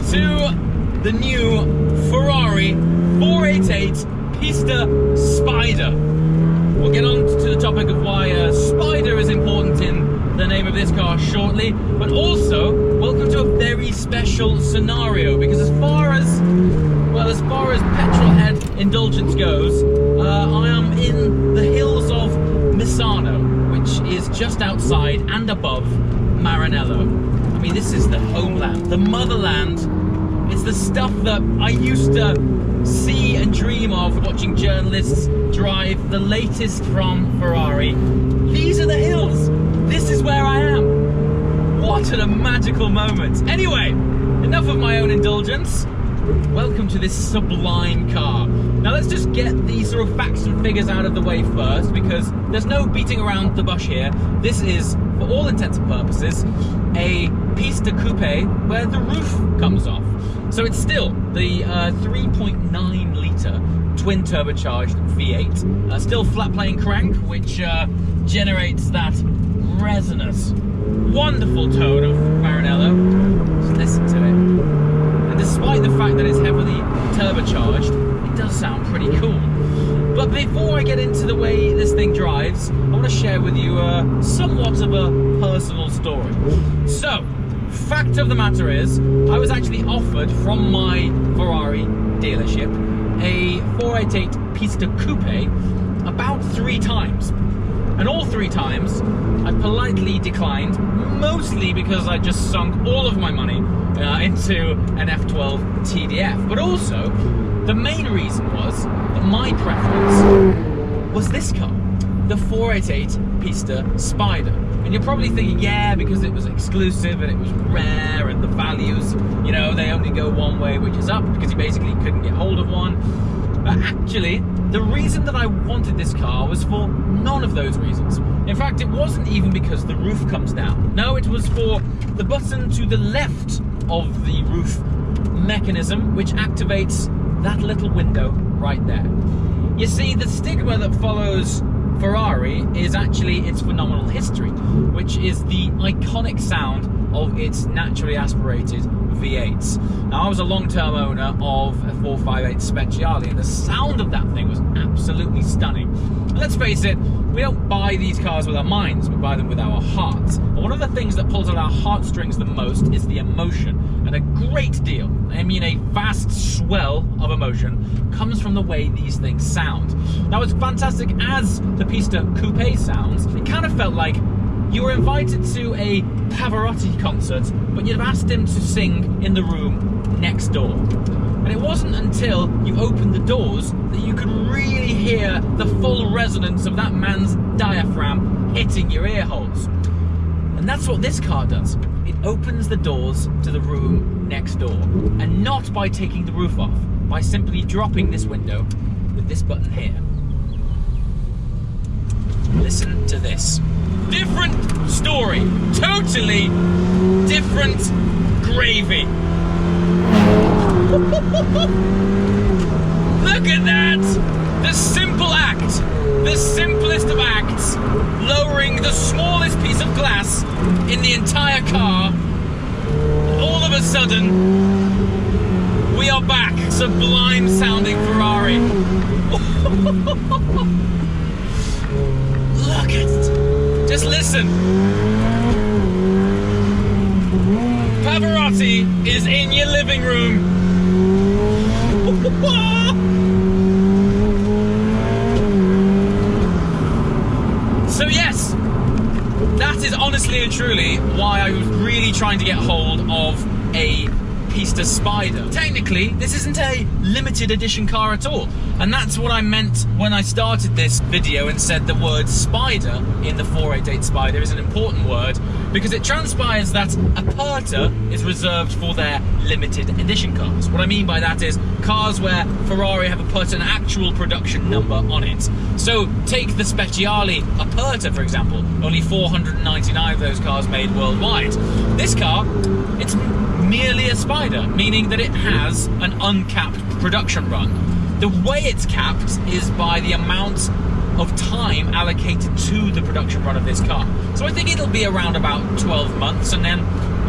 to the new Ferrari 488 Pista Spider. We'll get on to the topic of why Spider is important in the name of this car shortly, but also welcome to a very special scenario, because as far as petrol head indulgence goes, I am in the hills of Misano, which is just outside and above Maranello. I mean, this is the homeland, the motherland. It's the stuff that I used to see and dream of watching journalists drive the latest from Ferrari. These are the hills. This is where I am. What a magical moment. Anyway, enough of my own indulgence. Welcome to this Sublime car. Now let's just get these sort of facts and figures out of the way first, because there's no beating around the bush here. This is, for all intents and purposes, a Pista coupe where the roof comes off. So it's still the 3.9 litre twin turbocharged V8, still flat plane crank, which generates that resonant, wonderful tone of Maranello. Just listen to it. And despite the fact that it's heavily turbocharged, it does sound pretty cool. But before I get into the way this thing drives, I want to share with you somewhat of a personal story. So, fact of the matter is, I was actually offered from my Ferrari dealership a 488 Pista coupe about 3 times. And all 3 times, I politely declined, mostly because I just sunk all of my money into an F12 TDF. But also, the main reason was that my preference was this car, the 488 Pista Spider. And you're probably thinking, yeah, because it was exclusive and it was rare and the values, you know, they only go one way, which is up, because you basically couldn't get hold of one. But actually, the reason that I wanted this car was for none of those reasons. In fact, it wasn't even because the roof comes down. No, it was for the button to the left of the roof mechanism, which activates that little window right there. You see, the stigma that follows Ferrari is actually its phenomenal history, which is the iconic sound of its naturally aspirated V8s. Now, I was a long-term owner of a 458 Speciale, and the sound of that thing was absolutely stunning. And let's face it, we don't buy these cars with our minds, we buy them with our hearts. And one of the things that pulls on our heartstrings the most is the emotion. And a great deal, I mean a vast swell of emotion, comes from the way these things sound. Now, as fantastic as the Pista coupe sounds, it kind of felt like you were invited to a Pavarotti concert, but you'd have asked him to sing in the room next door. And it wasn't until you opened the doors that you could really hear the full resonance of that man's diaphragm hitting your ear holes. And that's what this car does. It opens the doors to the room next door. And not by taking the roof off, by simply dropping this window with this button here. Listen to this. Different story. Totally different gravy. Look at that! The simple act, the simplest of acts, lowering the smallest piece of glass in the entire car. All of a sudden, we are back. Sublime sounding Ferrari. Look at it. Just listen. Pavarotti is in your living room. So yes, that is honestly and truly why I was really trying to get hold of a Pista Spider. Technically, this isn't a limited edition car at all. And that's what I meant when I started this video and said the word spider in the 488 Spider is an important word, because it transpires that Aperta is reserved for their limited edition cars. What I mean by that is cars where Ferrari have put an actual production number on it. So take the Speciale Aperta, for example. Only 499 of those cars made worldwide. This car, it's merely a Spider, meaning that it has an uncapped production run. The way it's capped is by the amount of time allocated to the production run of this car. So I think it'll be around about 12 months, and then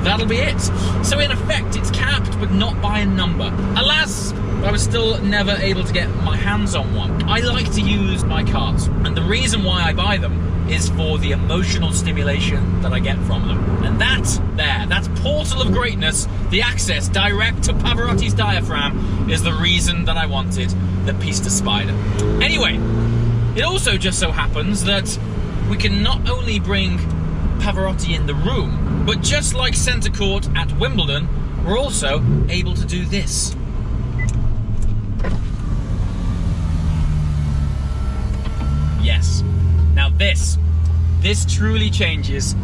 that'll be it. So in effect, it's capped, but not by a number. Alas, I was still never able to get my hands on one. I like to use my cars, and the reason why I buy them is for the emotional stimulation that I get from them. And that's portal of greatness, the access direct to Pavarotti's diaphragm, is the reason that I wanted the Pista Spider. Anyway, it also just so happens that we can not only bring Pavarotti in the room, but just like centre court at Wimbledon, we're also able to do this. Yes. Now this truly changes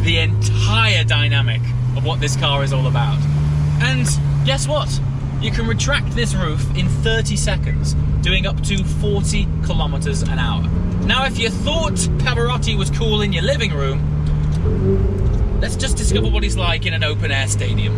the entire dynamic of what this car is all about. And guess what? You can retract this roof in 30 seconds, doing up to 40 kilometers an hour. Now, if you thought Pavarotti was cool in your living room, let's just discover what he's like in an open-air stadium.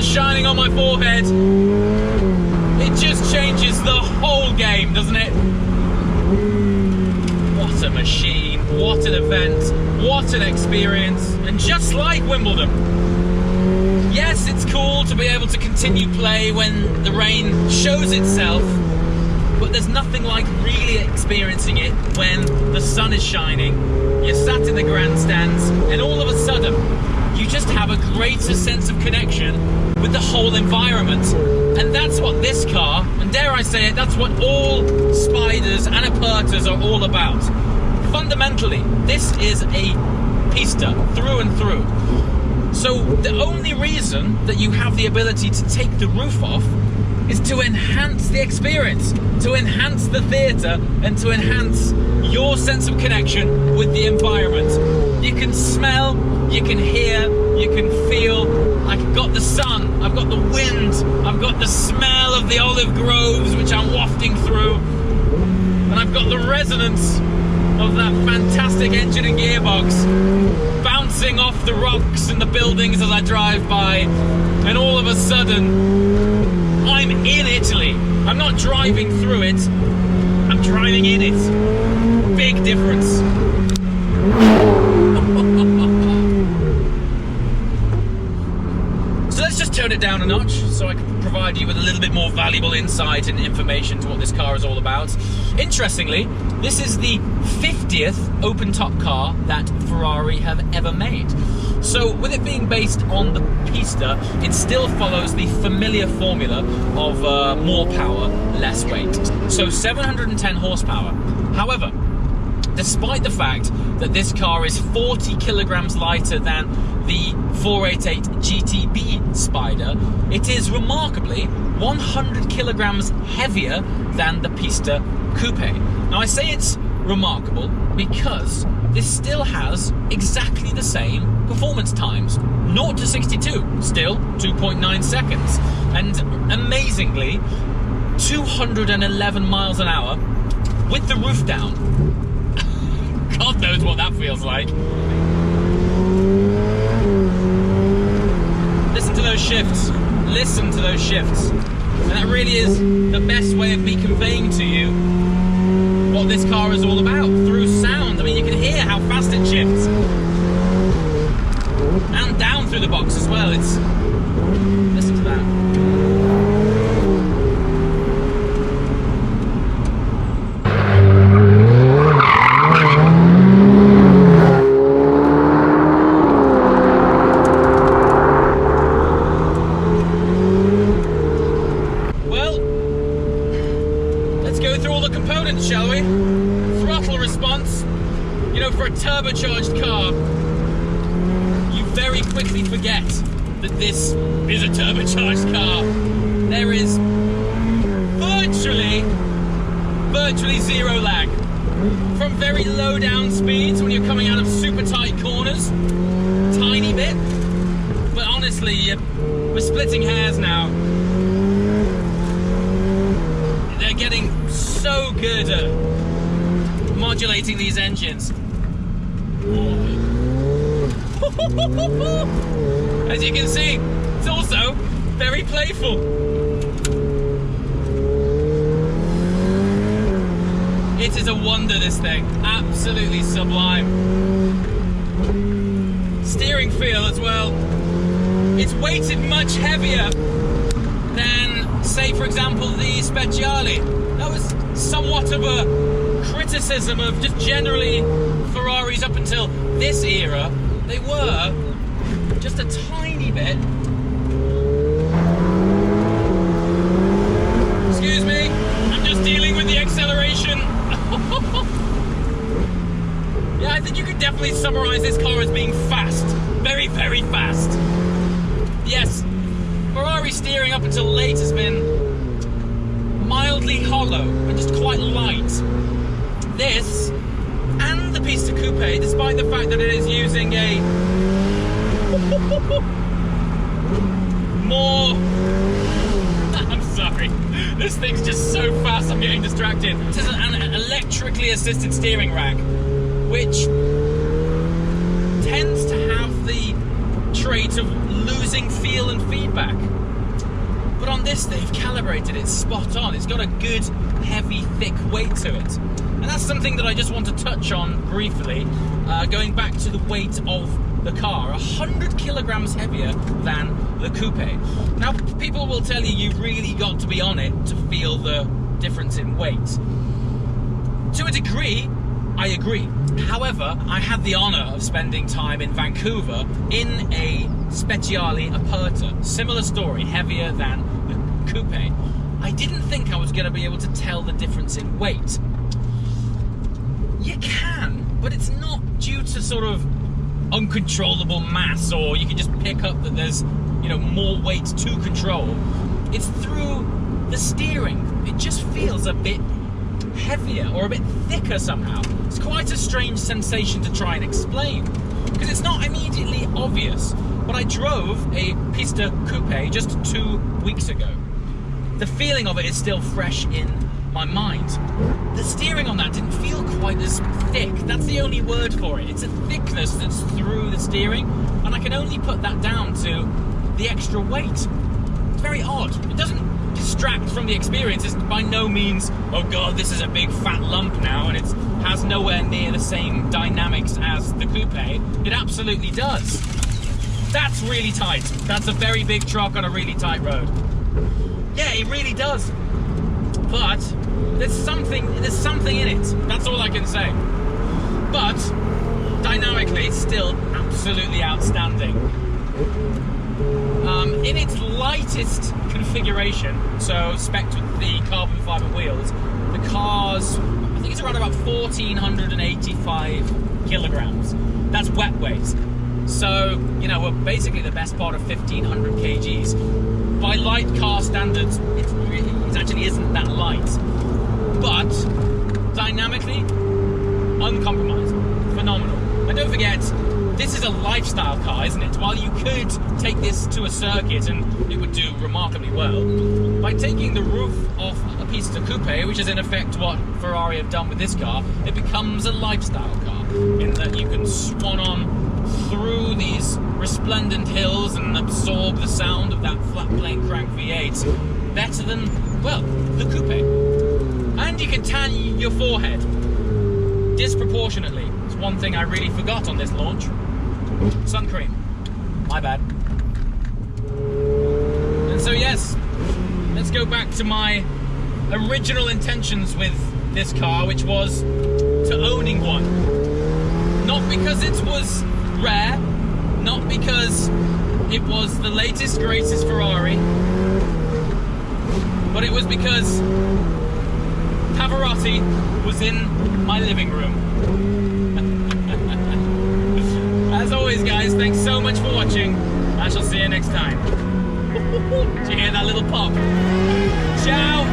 Shining on my forehead. It just changes the whole game, doesn't it? What a machine, what an event, what an experience. And just like Wimbledon, yes, it's cool to be able to continue play when the rain shows itself, but there's nothing like really experiencing it when the sun is shining, you're sat in the grandstands, and all of a sudden you just have a greater sense of connection with the whole environment. And that's what this car, and dare I say it, that's what all Spiders and Apertas are all about. Fundamentally, this is a Pista through and through. So the only reason that you have the ability to take the roof off is to enhance the experience, to enhance the theatre, and to enhance your sense of connection with the environment. You can smell, you can hear, you can feel. I've got the sun, I've got the wind, I've got the smell of the olive groves which I'm wafting through, and I've got the resonance of that fantastic engine and gearbox bouncing off the rocks and the buildings as I drive by, and all of a sudden I'm in Italy. I'm not driving through it, I'm driving in it. Big difference. So let's just turn it down a notch so I can provide you with a little bit more valuable insight and information to what this car is all about. Interestingly, this is the 50th open-top car that Ferrari have ever made. So with it being based on the Pista, it still follows the familiar formula of more power, less weight. So 710 horsepower. However, despite the fact that this car is 40 kilograms lighter than the 488 GTB Spider, it is remarkably 100 kilograms heavier than the Pista Coupe. Now I say it's remarkable because this still has exactly the same performance times. 0 to 62, still 2.9 seconds. And amazingly, 211 miles an hour with the roof down. God knows what that feels like. Listen to those shifts. Listen to those shifts. And that really is the best way of me conveying to you what this car is all about, through sound. I mean, you can hear how fast it shifts. and down through the box as well. It's, listen to that. Well, let's go through all the components, shall we? Throttle response. You know, for a turbocharged car, you very quickly forget that this is a turbocharged car. There is virtually zero lag. From very low down speeds when you're coming out of super tight corners, tiny bit. But honestly, we're splitting hairs now. They're getting so good at modulating these engines. As you can see, it's also very playful. It is a wonder, this thing. Absolutely sublime. Steering feel as well. It's weighted much heavier than, say, for example, the Speciale. That was somewhat of a criticism of just generally Ferraris up until this era. They were just a tiny bit. Excuse me, I'm just dealing with the acceleration. Yeah, I think you could definitely summarize this car as being fast. Very, very fast. Yes, Ferrari steering up until late has been mildly hollow and just quite light. This and the Pista Coupe, despite the fact that it is using a more... I'm sorry, this thing's just so fast I'm getting distracted. This is an electrically assisted steering rack, which tends to have the trait of losing feel and feedback. But on this, they've calibrated it spot on. It's got a good, heavy, thick weight to it. And that's something that I just want to touch on briefly, going back to the weight of the car. 100 kilograms heavier than the coupe. Now, people will tell you you've really got to be on it to feel the difference in weight. To a degree, I agree. However, I had the honour of spending time in Vancouver in a Speciale Aperta. Similar story, heavier than the coupe. I didn't think I was going to be able to tell the difference in weight. You can, but it's not due to sort of uncontrollable mass, or you can just pick up that there's, you know, more weight to control. It's through the steering. It just feels a bit heavier or a bit thicker somehow. It's quite a strange sensation to try and explain, because it's not immediately obvious. But I drove a Pista Coupe just 2 weeks ago. The feeling of it is still fresh in my mind. The steering on that didn't feel quite as thick. That's the only word for it. It's a thickness that's through the steering, and I can only put that down to the extra weight. It's very odd. It doesn't distract from the experience. It's by no means, oh god, this is a big fat lump now, and it has nowhere near the same dynamics as the coupe. It absolutely does. That's really tight. That's a very big truck on a really tight road. Yeah, it really does. But there's something in it. That's all I can say. But dynamically, it's still absolutely outstanding. In its lightest configuration, so spec'd with the carbon fibre wheels, the car's, I think it's around about 1,485 kilograms. That's wet weight. So, you know, we're basically the best part of 1,500 kgs. By light car standards, it actually isn't that light. But dynamically, uncompromised, phenomenal. And don't forget, this is a lifestyle car, isn't it? While you could take this to a circuit and it would do remarkably well, by taking the roof off a Pista Coupe, which is in effect what Ferrari have done with this car, it becomes a lifestyle car, in that you can swan on through these resplendent hills and absorb the sound of that flat plane crank V8 better than, well, the coupe. And you can tan your forehead disproportionately. It's one thing I really forgot on this launch. Sun cream. My bad. And so yes, let's go back to my original intentions with this car, which was to owning one. Not because it was rare, not because it was the latest, greatest Ferrari, but it was because Pavarotti was in my living room. As always, guys, thanks so much for watching. I shall see you next time. Did you hear that little pop? Ciao!